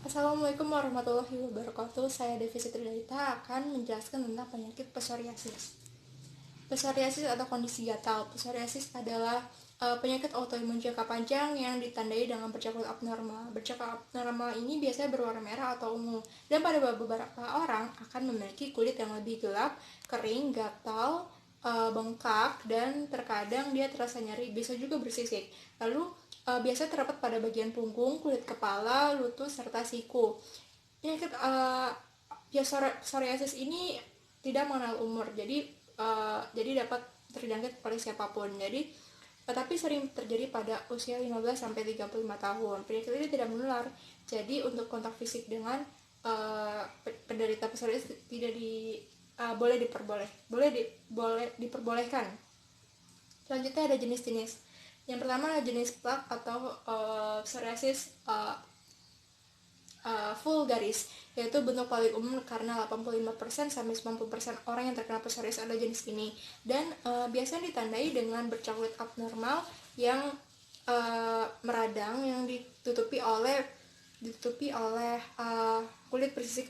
Assalamualaikum warahmatullahi wabarakatuh. Saya Devi Sitridalita akan menjelaskan tentang penyakit psoriasis. Psoriasis atau kondisi gatal. Psoriasis adalah penyakit autoimun jangka panjang yang ditandai dengan bercak kulit abnormal. Bercak abnormal ini biasanya berwarna merah atau ungu, dan pada beberapa orang akan memiliki kulit yang lebih gelap, kering, gatal, bengkak, dan terkadang dia terasa nyeri, bisa juga bersisik. Lalu biasa terdapat pada bagian punggung, kulit kepala, lutut, serta siku. Penyakit psoriasis ini tidak mengenal umur, jadi dapat terjangkit oleh siapapun. Tetapi sering terjadi pada usia 15 sampai 35 tahun. Penyakit ini tidak menular. Jadi untuk kontak fisik dengan penderita psoriasis tidak diperbolehkan. Selanjutnya ada jenis-jenis. Yang pertama adalah jenis plak atau psoriasis vulgaris, yaitu bentuk paling umum karena 85% sampai 90% orang yang terkena psoriasis adalah jenis ini, dan biasanya ditandai dengan bercak kulit abnormal yang meradang yang ditutupi oleh kulit bersisik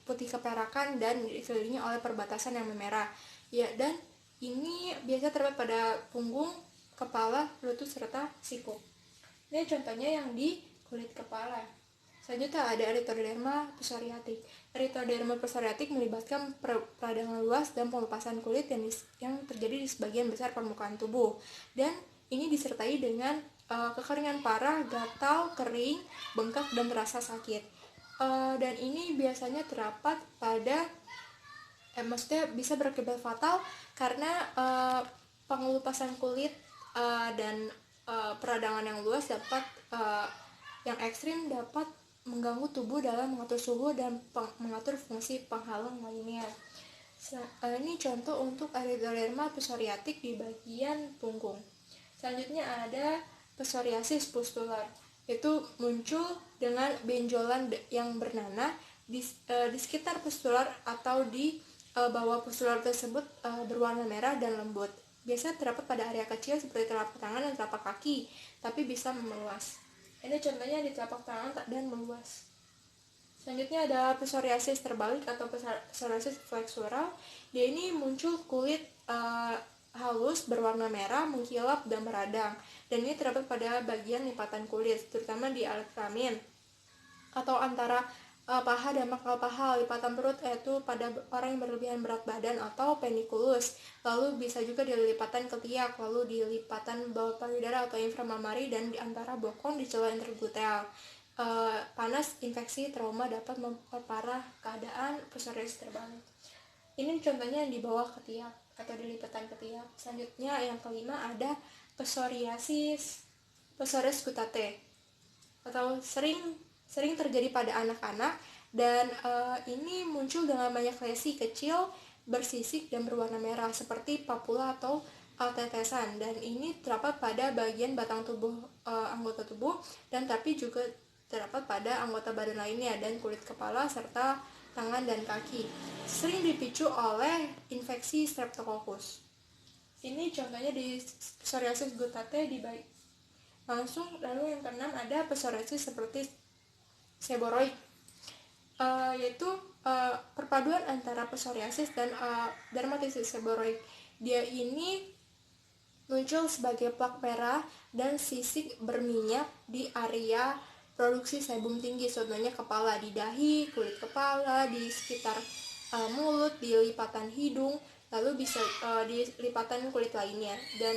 putih keperakan dan dikelilingi oleh perbatasan yang memerah. Ya, dan ini biasa terdapat pada punggung, kepala, lutut, serta siku. Ini contohnya yang di kulit kepala. Selanjutnya ada erythroderma psoriatik. Erythroderma psoriatik melibatkan peradangan luas dan pengelupasan kulit yang terjadi di sebagian besar permukaan tubuh, dan ini disertai dengan kekeringan parah, gatal, kering, bengkak, dan terasa sakit. Dan ini biasanya terdapat pada maksudnya bisa berakibat fatal karena pengelupasan kulit dan peradangan yang luas yang ekstrim dapat mengganggu tubuh dalam mengatur suhu dan mengatur fungsi penghalang lainnya. Ini contoh untuk erythroderma psoriatik di bagian punggung. Selanjutnya ada psoriasis pustular, itu muncul dengan benjolan yang bernanah di sekitar pustular atau di bawah pustular tersebut berwarna merah dan lembut. Biasanya terdapat pada area kecil seperti telapak tangan dan telapak kaki, tapi bisa meluas. Ini contohnya di telapak tangan dan meluas. Selanjutnya ada psoriasis terbalik atau psoriasis flexural. Dia ini muncul kulit halus berwarna merah, mengkilap, dan meradang. Dan ini terdapat pada bagian lipatan kulit, terutama di alat kelamin atau antara paha dan pangkal paha, lipatan perut, yaitu pada orang yang berlebihan berat badan atau penikulus. Lalu bisa juga di lipatan ketiak, lalu di lipatan bawah payudara atau inframamari, dan di antara bokong di celah intergluteal. Panas, infeksi, trauma dapat memperparah keadaan psoriasis terbalik. Ini contohnya di bawah ketiak atau di lipatan ketiak. Selanjutnya yang kelima ada psoriasis cutate, atau sering terjadi pada anak-anak, dan ini muncul dengan banyak lesi kecil, bersisik, dan berwarna merah seperti papula atau tetesan, dan ini terdapat pada bagian batang tubuh anggota tubuh, dan tapi juga terdapat pada anggota badan lainnya dan kulit kepala serta tangan dan kaki. Sering dipicu oleh infeksi streptococcus. Ini contohnya di psoriasis cutate di baik. Lalu yang keenam ada psoriasis seperti seboroid, yaitu perpaduan antara psoriasis dan dermatitis seboroid. Dia ini muncul sebagai plak merah dan sisik berminyak di area produksi sebum tinggi, contohnya kepala, di dahi, kulit kepala, di sekitar mulut, di lipatan hidung, lalu bisa di lipatan kulit lainnya, dan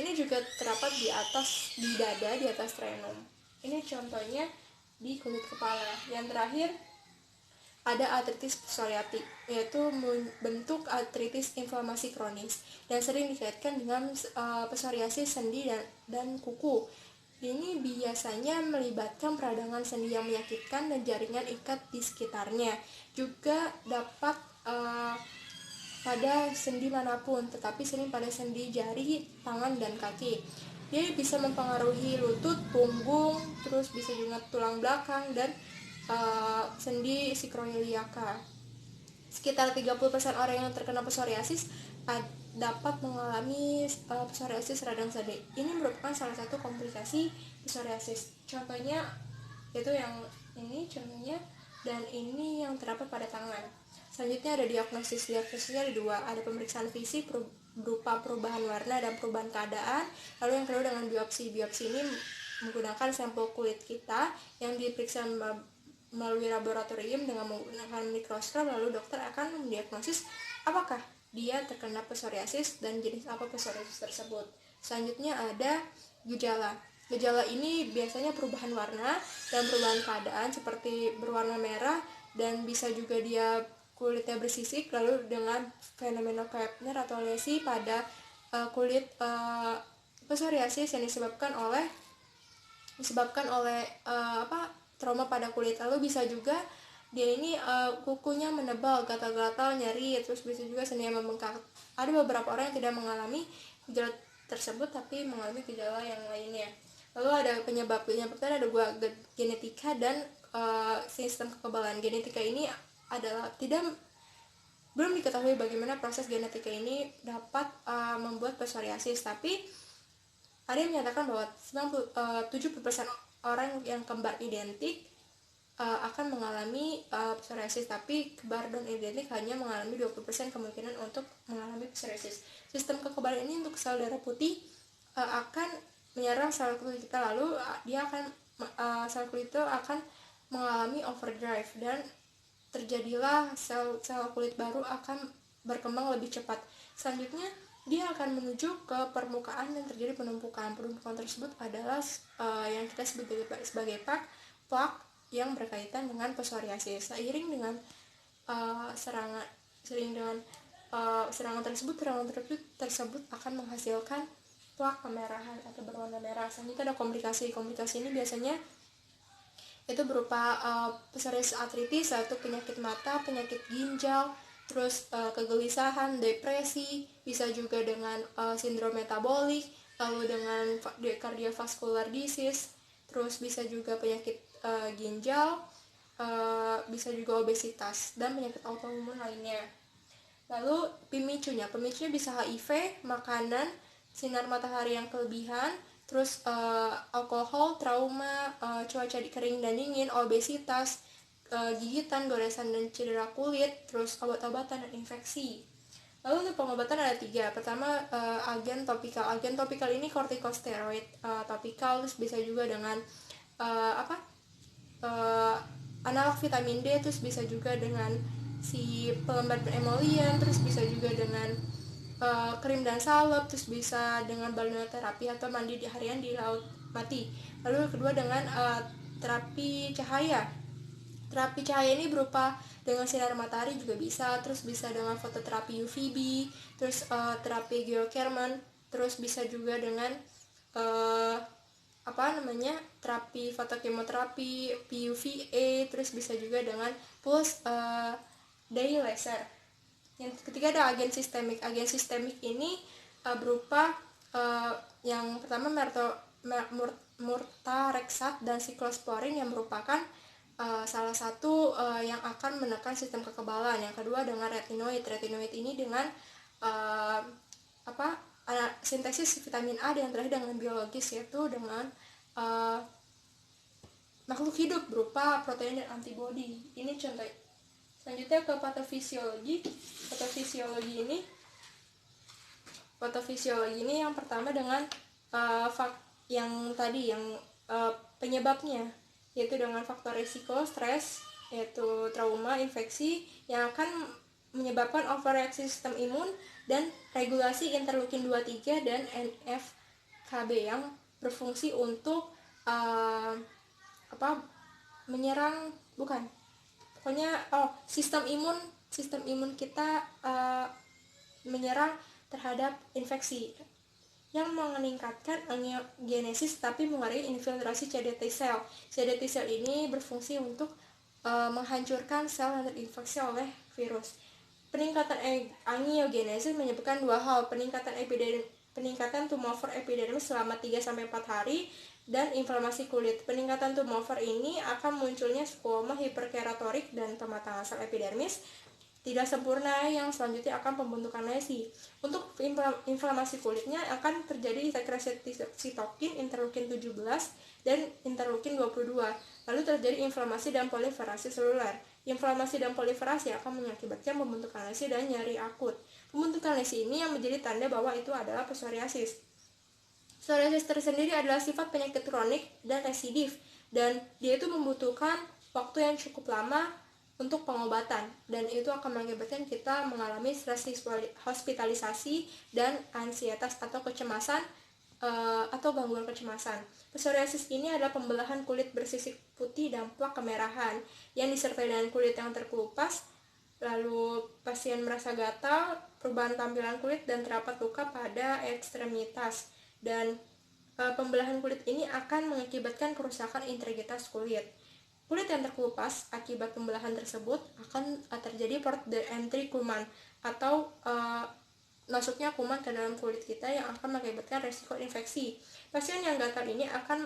ini juga terdapat di dada, di atas sternum. Ini contohnya di kulit kepala. Yang terakhir ada artritis psoriatik, yaitu bentuk artritis inflamasi kronis dan sering dikaitkan dengan psoriasis sendi dan kuku. Ini biasanya melibatkan peradangan sendi yang menyakitkan dan jaringan ikat di sekitarnya. Juga dapat pada sendi manapun, tetapi sering pada sendi jari, tangan, dan kaki. Dia bisa mempengaruhi lutut, punggung, terus bisa juga tulang belakang, dan sendi sikroiliaka. Sekitar 30% orang yang terkena psoriasis dapat mengalami psoriasis radang sendi. Ini merupakan salah satu komplikasi psoriasis. Contohnya yaitu yang Ini contohnya, dan ini yang terdapat pada tangan. Selanjutnya ada diagnosis. Diagnosisnya ada dua, ada pemeriksaan fisik berupa perubahan warna dan perubahan keadaan. Lalu yang kedua dengan biopsi. Biopsi ini menggunakan sampel kulit kita yang diperiksa melalui laboratorium dengan menggunakan mikroskop. Lalu dokter akan mendiagnosis apakah dia terkena psoriasis dan jenis apa psoriasis tersebut. Selanjutnya ada gejala. Gejala ini biasanya perubahan warna dan perubahan keadaan seperti berwarna merah, dan bisa juga dia kulitnya bersisik, lalu dengan fenomena Kapner atau lesi pada kulit psoriasis yang disebabkan oleh trauma pada kulit. Lalu bisa juga dia ini kukunya menebal, gatal-gatal, nyeri, terus bisa juga sendinya membengkak. Ada beberapa orang yang tidak mengalami gejala tersebut tapi mengalami gejala yang lainnya. Lalu ada penyebabnya, pertama ada genetika dan sistem kekebalan. Genetika ini adalah belum diketahui bagaimana proses genetika ini dapat membuat psoriasis, tapi ada yang menyatakan bahwa 70% orang yang kembar identik akan mengalami psoriasis, tapi kembar non identik hanya mengalami 20% kemungkinan untuk mengalami psoriasis. Sistem kekebalan ini untuk sel darah putih akan menyerang sel kulit kita, lalu sel kulit itu akan mengalami overdrive dan terjadilah sel kulit baru akan berkembang lebih cepat. Selanjutnya dia akan menuju ke permukaan dan terjadi penumpukan. Penumpukan tersebut adalah yang kita sebut sebagai plak yang berkaitan dengan psoriasis. Seiring dengan serangan tersebut akan menghasilkan plak kemerahan atau berwarna merah. Selanjutnya ada komplikasi. Komplikasi ini biasanya itu berupa psoriasis artritis, yaitu penyakit mata, penyakit ginjal, terus kegelisahan, depresi, bisa juga dengan sindrom metabolik, lalu dengan cardiovascular disease, terus bisa juga penyakit ginjal, bisa juga obesitas dan penyakit autoimun lainnya. Lalu pemicunya bisa HIV, makanan, sinar matahari yang kelebihan, terus alkohol, trauma, cuaca kering dan dingin, obesitas, gigitan, goresan dan cedera kulit, terus obat-obatan dan infeksi. Lalu untuk pengobatan ada 3. Pertama agen topikal. Agen topikal ini kortikosteroid topikal, terus bisa juga dengan analog vitamin D, terus bisa juga dengan si pelembar emolian, terus bisa juga dengan krim dan salep, terus bisa dengan balneoterapi atau mandi di harian di laut mati. Lalu kedua dengan terapi cahaya. Terapi cahaya ini berupa dengan sinar matahari juga bisa, terus bisa dengan fototerapi UVB, terus terapi geothermal, terus bisa juga dengan terapi fotokemoterapi, PUVA, terus bisa juga dengan pulse day laser. Yang ketiga ada agen sistemik. Agen sistemik ini berupa yang pertama murtareksat dan siklosporin yang merupakan salah satu yang akan menekan sistem kekebalan. Yang kedua dengan retinoid. Retinoid ini dengan sintesis vitamin A, dan terakhir dengan biologis, yaitu dengan makhluk hidup berupa protein dan antibodi. Ini contoh. Selanjutnya ke patofisiologi. Patofisiologi ini yang pertama dengan penyebabnya, yaitu dengan faktor risiko, stres, yaitu trauma, infeksi yang akan menyebabkan overreaksi sistem imun, dan regulasi interleukin 23 dan NF-kB yang berfungsi untuk sistem imun kita menyerang terhadap infeksi yang meningkatkan angiogenesis tapi mengurangi infiltrasi CD T sel. CD T sel ini berfungsi untuk menghancurkan sel yang terinfeksi oleh virus. Peningkatan angiogenesis menyebabkan 2 hal, peningkatan tumor epidermis selama 3-4 hari dan inflamasi kulit. Peningkatan tumor ini akan munculnya skoma hiperkeratorik dan pematangan sel epidermis. tidak sempurna. Yang selanjutnya akan pembentukan lesi. Untuk inflamasi kulitnya akan terjadi sekresi sitokin, interleukin 17 dan interleukin 22. Lalu terjadi inflamasi dan proliferasi seluler. Inflamasi dan proliferasi akan mengakibatkan pembentukan lesi dan nyeri akut. Pembentukan lesi ini yang menjadi tanda bahwa itu adalah psoriasis. Psoriasis tersendiri adalah sifat penyakit kronik dan residif, dan dia itu membutuhkan waktu yang cukup lama untuk pengobatan, dan itu akan mengakibatkan kita mengalami stres hospitalisasi dan ansietas atau kecemasan atau gangguan kecemasan. Psoriasis ini adalah pembelahan kulit bersisik putih dan plak kemerahan yang disertai dengan kulit yang terkelupas, lalu pasien merasa gatal, perubahan tampilan kulit, dan terdapat luka pada ekstremitas. Dan pembelahan kulit ini akan mengakibatkan kerusakan integritas kulit. Kulit yang terkelupas akibat pembelahan tersebut akan terjadi port d'entrée kuman atau masuknya kuman ke dalam kulit kita yang akan mengakibatkan resiko infeksi. Pasien yang gatal ini akan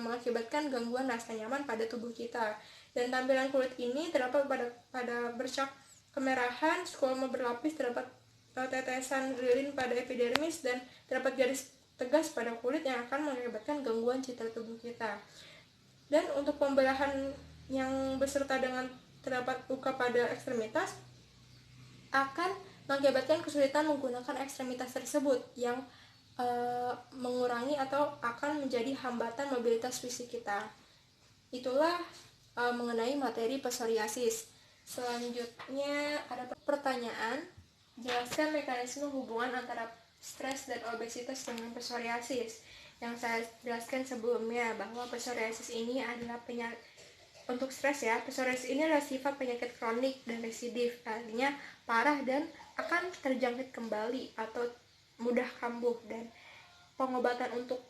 mengakibatkan gangguan rasa nyaman pada tubuh kita. Dan tampilan kulit ini terdapat pada bercak kemerahan, squama berlapis, terdapat tetesan lilin pada epidermis, dan terdapat garis tegas pada kulit yang akan mengakibatkan gangguan citra tubuh kita. Dan untuk pembelahan yang beserta dengan terdapat luka pada ekstremitas akan mengakibatkan kesulitan menggunakan ekstremitas tersebut yang mengurangi atau akan menjadi hambatan mobilitas fisik kita. Itulah mengenai materi psoriasis. Selanjutnya ada pertanyaan, jelaskan mekanisme hubungan antara stres dan obesitas dengan psoriasis. Yang saya jelaskan sebelumnya bahwa psoriasis ini adalah penyakit untuk stres ya. Psoriasis ini adalah sifat penyakit kronik dan residif, artinya parah dan akan terjangkit kembali atau mudah kambuh, dan pengobatan untuk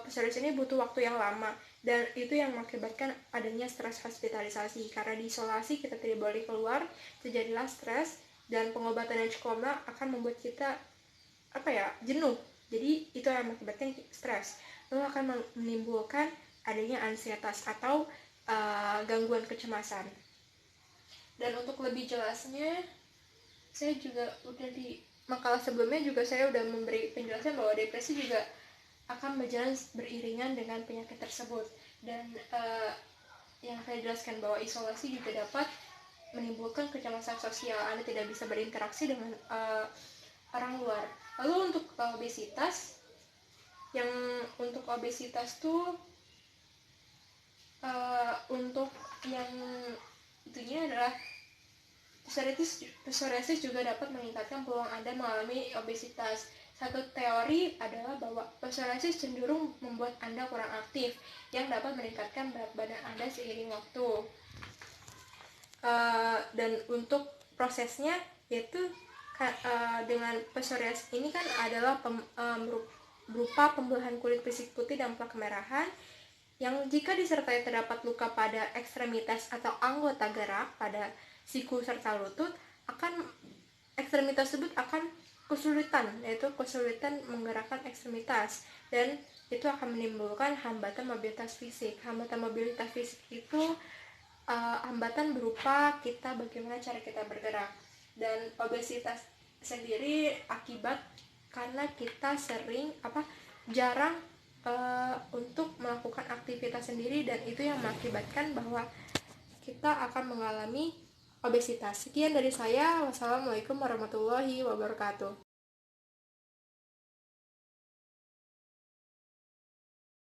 psoriasis ini butuh waktu yang lama, dan itu yang mengakibatkan adanya stres hospitalisasi. Karena diisolasi, kita tidak boleh keluar, terjadilah stres, dan pengobatan yang cukup lama akan membuat kita jenuh. Jadi itu yang mengakibatkan stres, lalu akan menimbulkan adanya ansietas atau gangguan kecemasan. Dan untuk lebih jelasnya, saya juga udah di makalah sebelumnya juga saya udah memberi penjelasan bahwa depresi juga akan berjalan beriringan dengan penyakit tersebut. Dan yang saya jelaskan bahwa isolasi juga dapat menimbulkan kecemasan sosial. Anda tidak bisa berinteraksi dengan orang luar. Lalu untuk obesitas, untuk obesitas tuh untuk yang itunya adalah psoriasis juga dapat meningkatkan peluang Anda mengalami obesitas. Satu teori adalah bahwa psoriasis cenderung membuat Anda kurang aktif, yang dapat meningkatkan berat badan Anda seiring waktu. Dan untuk prosesnya yaitu dengan psoriasis ini kan adalah berupa pembelahan kulit bersisik putih dan plak kemerahan, yang jika disertai terdapat luka pada ekstremitas atau anggota gerak pada siku serta lutut, ekstremitas tersebut akan kesulitan menggerakkan ekstremitas, dan itu akan menimbulkan hambatan mobilitas fisik. Hambatan mobilitas fisik itu hambatan berupa bagaimana cara kita bergerak. Dan obesitas sendiri akibat karena kita jarang untuk melakukan aktivitas sendiri, dan itu yang mengakibatkan bahwa kita akan mengalami obesitas. Sekian dari saya. Wassalamualaikum warahmatullahi wabarakatuh.